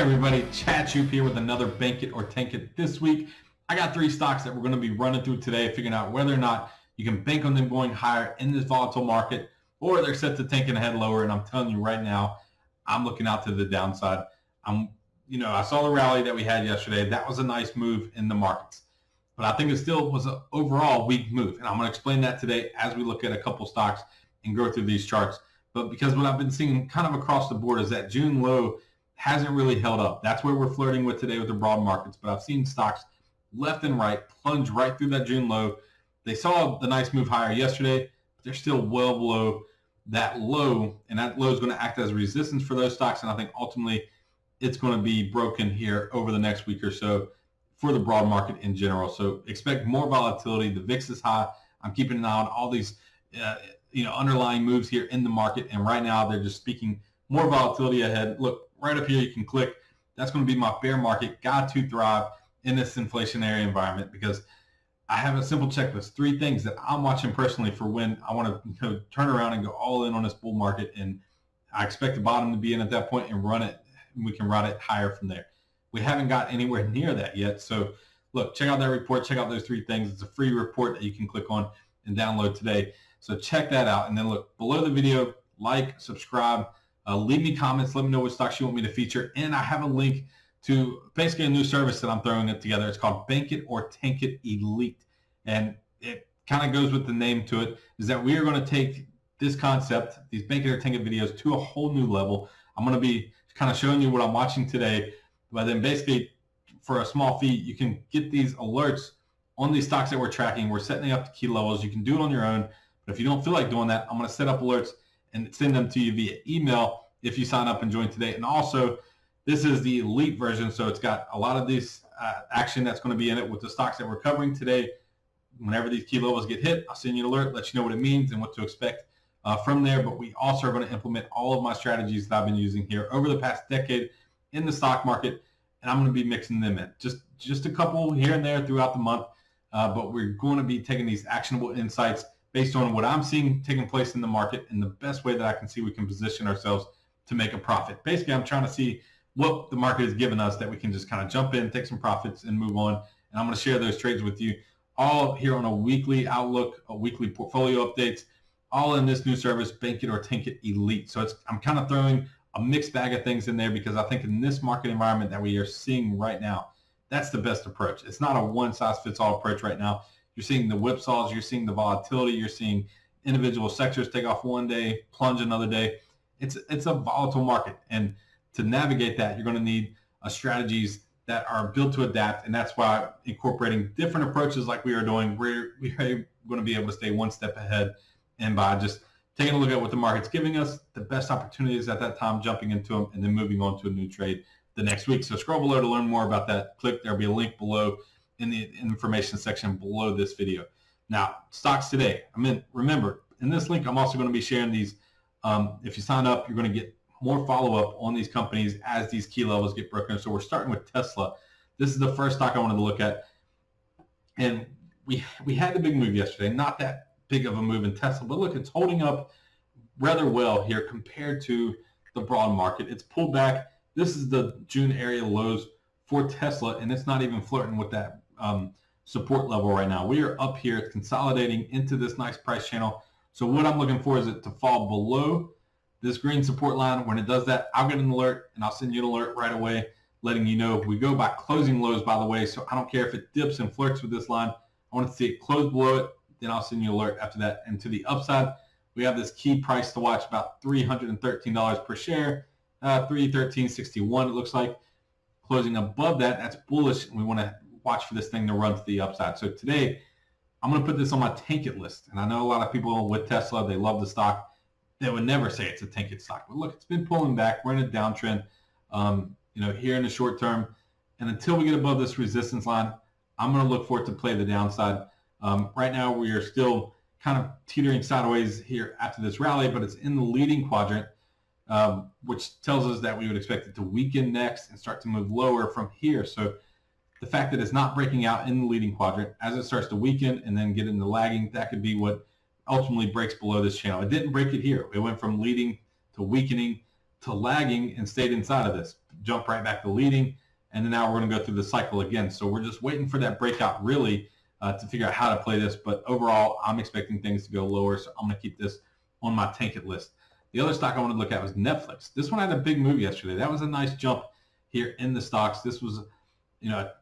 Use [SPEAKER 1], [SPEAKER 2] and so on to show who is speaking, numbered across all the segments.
[SPEAKER 1] everybody, Chad Shoop here with another Bank It or Tank It. This week, I got 3 stocks that we're going to be running through today, figuring out whether or not you can bank on them going higher in this volatile market, or they're set to tank and head lower. And I'm telling you right now, I'm looking out to the downside. I saw the rally that we had yesterday. That was a nice move in the markets, but I think it still was an overall weak move. And I'm going to explain that today as we look at a couple stocks and go through these charts. But because what I've been seeing kind of across the board is that June low hasn't really held up. That's where we're flirting with today with the broad markets. But I've seen stocks left and right plunge right through that June low. They saw the nice move higher yesterday, but they're still well below that low, and that low is going to act as resistance for those stocks. And I think ultimately it's going to be broken here over the next week or so for the broad market in general. So expect more volatility. The VIX is high. I'm keeping an eye on all these underlying moves here in the market, and right now they're just speaking more volatility ahead. Look, right up here you can click. That's going to be my bear market guide to thrive in this inflationary environment, because I have a simple checklist, 3 things that I'm watching personally for when I want to turn around and go all in on this bull market, and I expect the bottom to be in at that point and run it, and we can ride it higher from there. We haven't got anywhere near that yet. So look, check out that report, check out those 3 things. It's a free report that you can click on and download today. So check that out. And then look below the video, like, subscribe, leave me comments, let me know what stocks you want me to feature. And I have a link to basically a new service that I'm throwing it together. It's called Bank It or Tank It Elite. And it kind of goes with the name to it, is that we are going to take this concept, these Bank It or Tank It videos, to a whole new level. I'm going to be kind of showing you what I'm watching today, but then basically for a small fee, you can get these alerts on these stocks that we're tracking. We're setting up the key levels. You can do it on your own, but if you don't feel like doing that, I'm going to set up alerts and send them to you via email if you sign up and join today. And also, this is the elite version, so it's got a lot of these action that's going to be in it with the stocks that we're covering today. Whenever these key levels get hit, I'll send you an alert, let you know what it means and what to expect from there. But we also are going to implement all of my strategies that I've been using here over the past decade in the stock market, and I'm going to be mixing them in. Just a couple here and there throughout the month, but we're going to be taking these actionable insights based on what I'm seeing taking place in the market and the best way that I can see we can position ourselves to make a profit. Basically, I'm trying to see what the market has given us that we can just kind of jump in, take some profits, and move on. And I'm going to share those trades with you all here on a weekly outlook, a weekly portfolio updates, all in this new service, Bank It or Tank It Elite. So I'm kind of throwing a mixed bag of things in there, because I think in this market environment that we are seeing right now, that's the best approach. It's not a one-size-fits-all approach right now. You're seeing the whipsaws, you're seeing the volatility, you're seeing individual sectors take off one day, plunge another day. It's a volatile market, and to navigate that, you're going to need strategies that are built to adapt, and that's why incorporating different approaches like we are doing, we're going to be able to stay one step ahead, and by just taking a look at what the market's giving us, the best opportunities at that time, jumping into them, and then moving on to a new trade the next week. So scroll below to learn more about that. Click, there'll be a link below in the information section below this video. Now, stocks today. Remember, in this link, I'm also going to be sharing these. If you sign up, you're going to get more follow-up on these companies as these key levels get broken. So we're starting with Tesla. This is the first stock I wanted to look at. And we had the big move yesterday. Not that big of a move in Tesla, but look, it's holding up rather well here compared to the broad market. It's pulled back. This is the June area lows for Tesla, and it's not even flirting with that support level right now. We are up here consolidating into this nice price channel. So what I'm looking for is it to fall below this green support line. When it does that, I'll get an alert, and I'll send you an alert right away, letting you know. We go by closing lows, by the way, so I don't care if it dips and flirts with this line. I want to see it close below it, then I'll send you an alert after that. And to the upside, we have this key price to watch, about $313 per share, $313.61 it looks like. Closing above that, that's bullish, and we want to watch for this thing to run to the upside. So today, I'm going to put this on my Tank It list. And I know a lot of people with Tesla, they love the stock. They would never say it's a Tank It stock. But look, it's been pulling back. We're in a downtrend, here in the short term. And until we get above this resistance line, I'm going to look for it to play the downside. Right now, we are still kind of teetering sideways here after this rally, but it's in the leading quadrant, which tells us that we would expect it to weaken next and start to move lower from here. So the fact that it's not breaking out in the leading quadrant, as it starts to weaken and then get into lagging, that could be what ultimately breaks below this channel. It didn't break it here. It went from leading to weakening to lagging and stayed inside of this. jump right back to leading. And then now we're going to go through the cycle again. So we're just waiting for that breakout really to figure out how to play this. But overall, I'm expecting things to go lower. So I'm going to keep this on my tank it list. The other stock I wanted to look at was Netflix. This one had a big move yesterday. That was a nice jump here in the stocks. This was,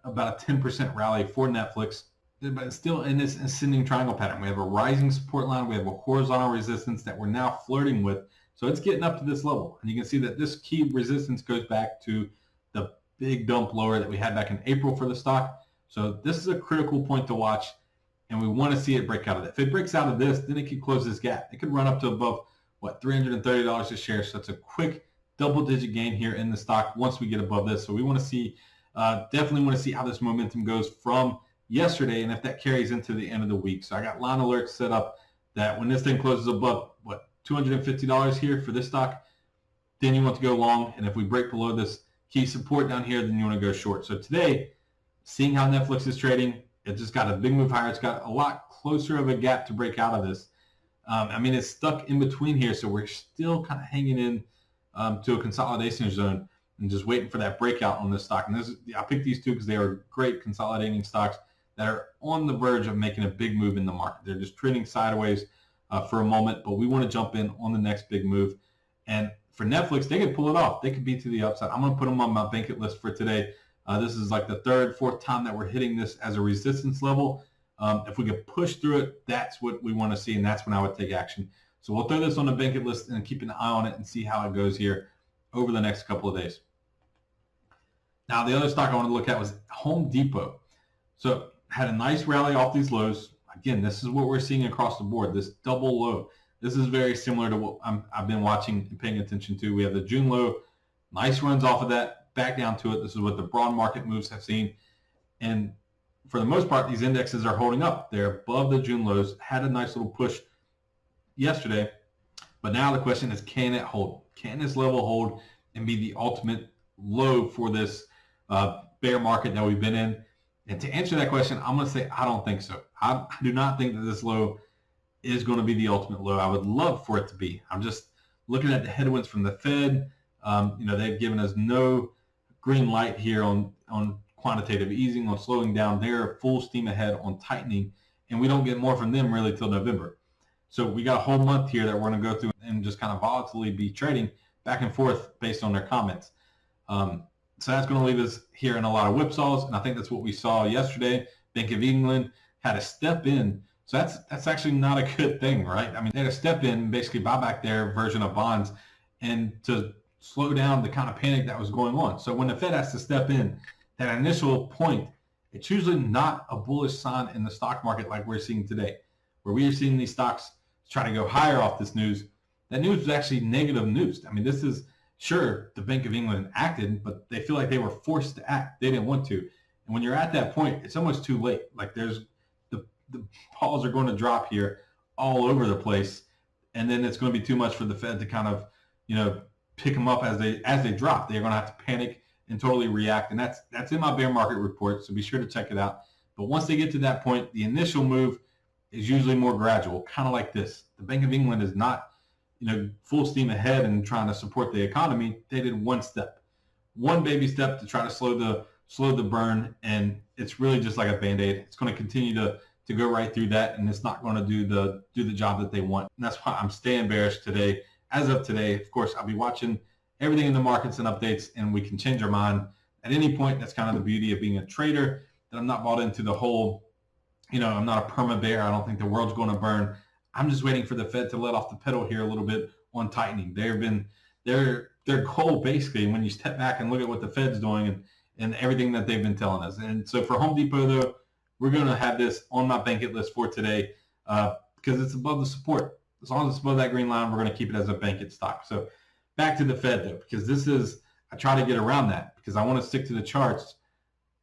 [SPEAKER 1] about a 10% rally for Netflix, but it's still in this ascending triangle pattern. We have a rising support line. We have a horizontal resistance that we're now flirting with. So it's getting up to this level. And you can see that this key resistance goes back to the big dump lower that we had back in April for the stock. So this is a critical point to watch, and we want to see it break out of that. If it breaks out of this, then it could close this gap. It could run up to above, $330 a share. So that's a quick double-digit gain here in the stock once we get above this. So we want to see, definitely want to see how this momentum goes from yesterday and if that carries into the end of the week. So I got line alerts set up that when this thing closes above, $250 here for this stock, then you want to go long. And if we break below this key support down here, then you want to go short. So today, seeing how Netflix is trading, it just got a big move higher. It's got a lot closer of a gap to break out of this. It's stuck in between here, so we're still kind of hanging in to a consolidation zone and just waiting for that breakout on this stock. And I picked these two because they are great consolidating stocks that are on the verge of making a big move in the market. They're just trading sideways for a moment, but we want to jump in on the next big move. And for Netflix, they could pull it off. They could be to the upside. I'm going to put them on my bank it list for today. This is like the third, fourth time that we're hitting this as a resistance level. If we could push through it, that's what we want to see, and that's when I would take action. So we'll throw this on the bank it list and keep an eye on it and see how it goes here over the next couple of days. Now, the other stock I want to look at was Home Depot. So had a nice rally off these lows. Again, this is what we're seeing across the board, this double low. This is very similar to what I've been watching and paying attention to. We have the June low, nice runs off of that, back down to it. This is what the broad market moves have seen. And for the most part, these indexes are holding up. They're above the June lows, had a nice little push yesterday. But now the question is, can it hold? Can this level hold and be the ultimate low for this bear market that we've been in? And to answer that question, I'm going to say I don't think so. I do not think that this low is going to be the ultimate low. I would love for it to be. I'm just looking at the headwinds from the Fed. They've given us no green light here on quantitative easing, on slowing down. They're full steam ahead on tightening, and we don't get more from them really till November. So we got a whole month here that we're going to go through and just kind of volatilely be trading back and forth based on their comments. So that's going to leave us here in a lot of whipsaws, and I think that's what we saw yesterday. Bank of England had a step in. So that's actually not a good thing, right? I mean, they had to step in and basically buy back their version of bonds and to slow down the kind of panic that was going on. So when the Fed has to step in, that initial point, it's usually not a bullish sign in the stock market like we're seeing today, where we are seeing these stocks try to go higher off this news. That news was actually negative news. I mean, this is, sure, the Bank of England acted, but they feel like they were forced to act. They didn't want to. And when you're at that point, it's almost too late. Like the balls are going to drop here all over the place, and then it's going to be too much for the Fed to kind of, pick them up as they drop. They're going to have to panic and totally react, and that's in my bear market report, so be sure to check it out. But once they get to that point, the initial move is usually more gradual, kind of like this. The Bank of England is not, full steam ahead and trying to support the economy. They did one baby step to try to slow the burn, and it's really just like a Band-Aid. It's going to continue to go right through that, and it's not going to do the job that they want. And that's why I'm staying bearish today. As of today, of course, I'll be watching everything in the markets and updates, and we can change our mind at any point. That's kind of the beauty of being a trader, that I'm not bought into the whole, I'm not a perma bear. I don't think the world's going to burn. I'm just waiting for the Fed to let off the pedal here a little bit on tightening. Their goal, basically, when you step back and look at what the Fed's doing and everything that they've been telling us. And so for Home Depot, though, we're going to have this on my bank it list for today because it's above the support. As long as it's above that green line, we're going to keep it as a bank it stock. So back to the Fed, though, because I try to get around that because I want to stick to the charts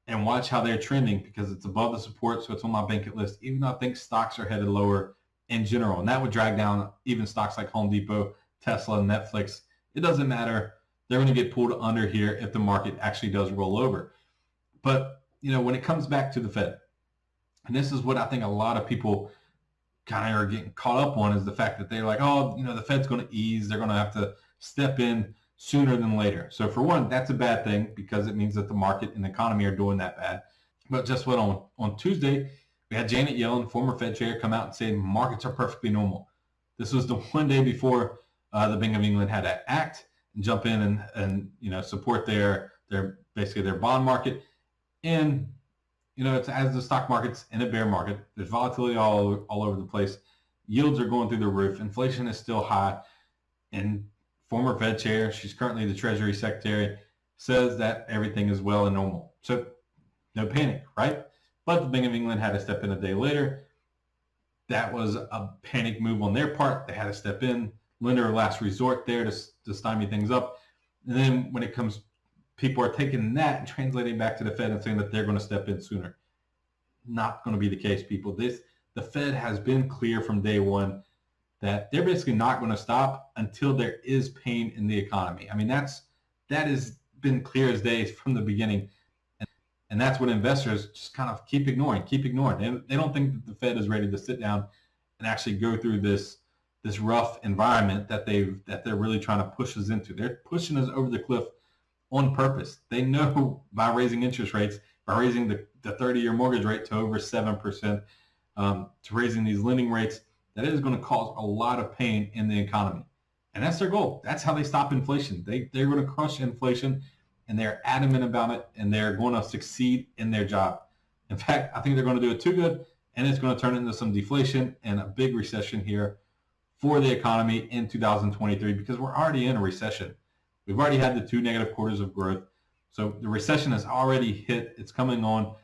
[SPEAKER 1] and watch how they're trending because it's above the support, so it's on my bank it list, even though I think stocks are headed lower in general. And that would drag down even stocks like Home Depot, Tesla, Netflix. It doesn't matter. They're going to get pulled under here if the market actually does roll over. But, when it comes back to the Fed, and this is what I think a lot of people kind of are getting caught up on, is the fact that they're like, the Fed's going to ease. They're going to have to step in sooner than later. So for one, that's a bad thing because it means that the market and the economy are doing that bad. But just what on Tuesday, we had Janet Yellen, former Fed chair, come out and say markets are perfectly normal. This was the one day before the Bank of England had to act and jump in and support their basically their bond market. And it's as the stock market's in a bear market. There's volatility all over the place. Yields are going through the roof. Inflation is still high. And former Fed chair, she's currently the Treasury Secretary, says that everything is well and normal. So no panic, right? But the Bank of England had to step in a day later. That was a panic move on their part. They had to step in, lender of last resort there to stymie things up. And then when it comes, people are taking that and translating back to the Fed and saying that they're going to step in sooner. Not going to be the case, people. The Fed has been clear from day one that they're basically not going to stop until there is pain in the economy. I mean, that has been clear as day from the beginning. And that's what investors just kind of keep ignoring. They don't think that the Fed is ready to sit down and actually go through this rough environment that they're really trying to push us into. They're pushing us over the cliff on purpose. They know by raising interest rates, by raising the 30-year mortgage rate to over 7%, to raising these lending rates, that is going to cause a lot of pain in the economy. And that's their goal. That's how they stop inflation. They're going to crush inflation, and they're adamant about it, and they're going to succeed in their job. In fact, I think they're going to do it too good, and it's going to turn into some deflation and a big recession here for the economy in 2023 because we're already in a recession. We've already had the 2 negative quarters of growth. So the recession has already hit. It's coming on.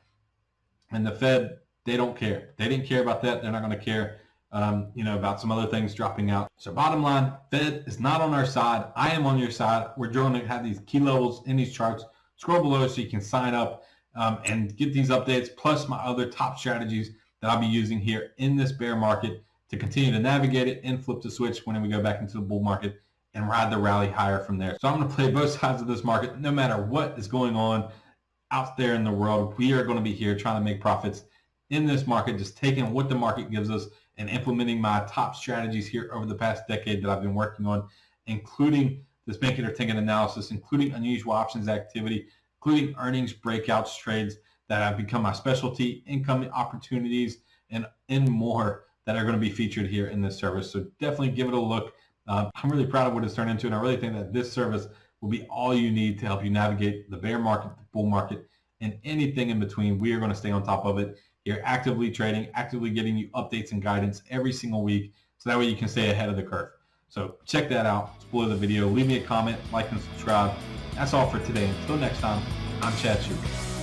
[SPEAKER 1] And the Fed, they don't care. They didn't care about that. They're not going to care, about some other things dropping out. So bottom line, Fed is not on our side. I am on your side. We're going to have these key levels in these charts. Scroll below so you can sign up and get these updates, plus my other top strategies that I'll be using here in this bear market to continue to navigate it and flip the switch when we go back into the bull market and ride the rally higher from there. So I'm going to play both sides of this market. No matter what is going on out there in the world, we are going to be here trying to make profits in this market, just taking what the market gives us and implementing my top strategies here over the past decade that I've been working on, including this bank ticket analysis, including unusual options activity, including earnings breakouts trades that have become my specialty, income opportunities, and more that are going to be featured here in this service. So definitely give it a look. I'm really proud of what it's turned into, and I really think that this service will be all you need to help you navigate the bear market, the bull market, and anything in between. We are going to stay on top of it here, actively trading, actively getting you updates and guidance every single week, so that way you can stay ahead of the curve. So check that out. It's below the video. Leave me a comment, like, and subscribe. That's all for today. Until next time, I'm Chad Schuber.